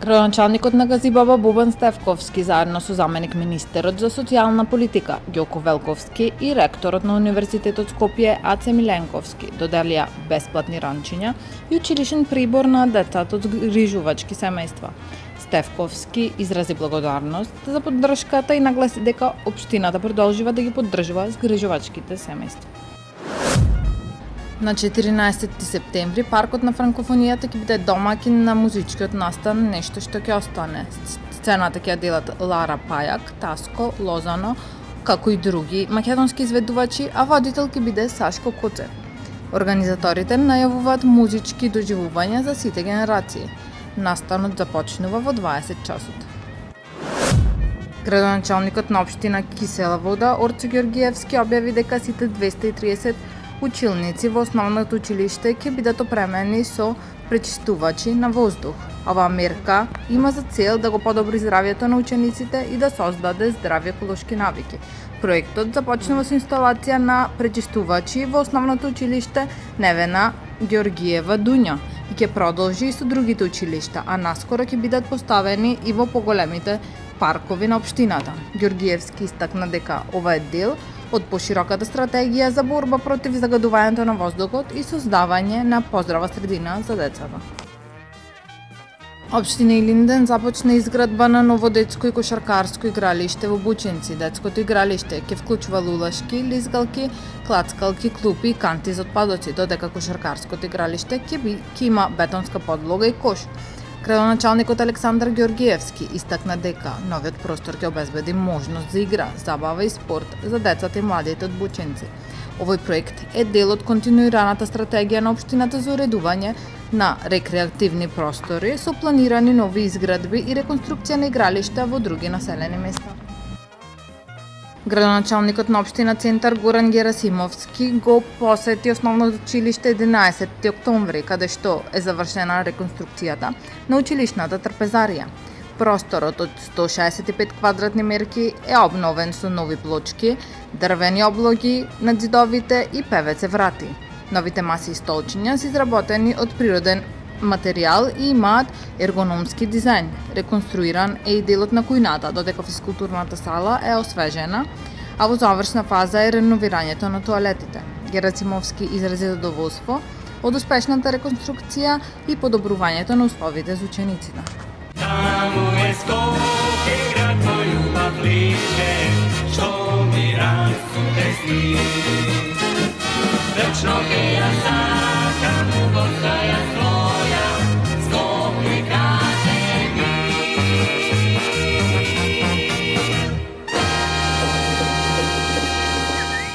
Градоначалникот на Газибаба Бубан Стефковски заедно со заменик министерот за социјална политика Ѓоко Велковски и ректорот на Универзитетот Скопје Аце Миленковски доделија бесплатни ранчиња и училишен прибор на децата од грижувачки семејства. Стефковски изрази благодарност за поддршката и нагласи дека општината продолжува да ги поддржува згрижувачките семејства. На 14 септември паркот на франкофонијата ќе биде домаќин на музичкиот настан Нешто што ќе остане. Сцената ќе ја делат Лара Пајак, Таско, Лозано, како и други македонски изведувачи, а водител ќе биде Сашко Коцев. Организаторите најавуваат музички доживувања за сите генерации. Настанот започнува во 20 часот. Градоначалникот на општина Кисела Вода Орце Ѓоргиевски објави дека сите 230 училници во основното училиште ќе бидат опремени со пречистувачи на воздух. Оваа мерка има за цел да го подобри здравјето на учениците и да создаде здрави еколошки навики. Проектот започнува со инсталација на пречистувачи во основното училиште Невена Ѓоргиева Дуња и ќе продолжи и со другите училишта, а наскоро ќе бидат поставени и во поголемите паркови на општината. Ѓоргиевски истакна дека ова е дел од пошироката стратегија за борба против загадувањето на воздухот и создавање на поздрава средина за децата. Општина Илинден започна изградба на ново детско и кошаркарско игралиште во Бучинци. Детското игралиште ќе вклучува лулашки, лизгалки, клацкалки, клупи и канти за отпадоци, додека кошаркарското игралиште ќе има бетонска подлога и кош. Градоначалникот Александар Ѓоргиевски истакна дека новиот простор ќе обезбеди можност за игра, забава и спорт за децата и младите од Бучинци. Овој проект е дел од континуираната стратегија на општината за уредување на рекреативни простори со планирани нови изградби и реконструкција на игралишта во други населени места. Градоначалникот на општина Центар Горан Герасимовски го посети основното училиште 11 октомври, каде што е завршена реконструкцијата на училишната трпезарија. Просторот од 165 квадратни мерки е обновен со нови плочки, дрвени облоги на ѕидовите и ПВЦ врати. Новите маси и столчиња се изработени од природен материјал и имаат ергономски дизајн. Реконструиран е и делот на кујната, додека физкултурната сала е освежена, а во завршна фаза е реновирањето на тоалетите. Герасимовски изрази задоволство од успешната реконструкција и подобрувањето на условите за учениците. Таму е Скопје, град мој љубав лише, што ми расуте сни. Вечно ќе ја сакам, убавка ја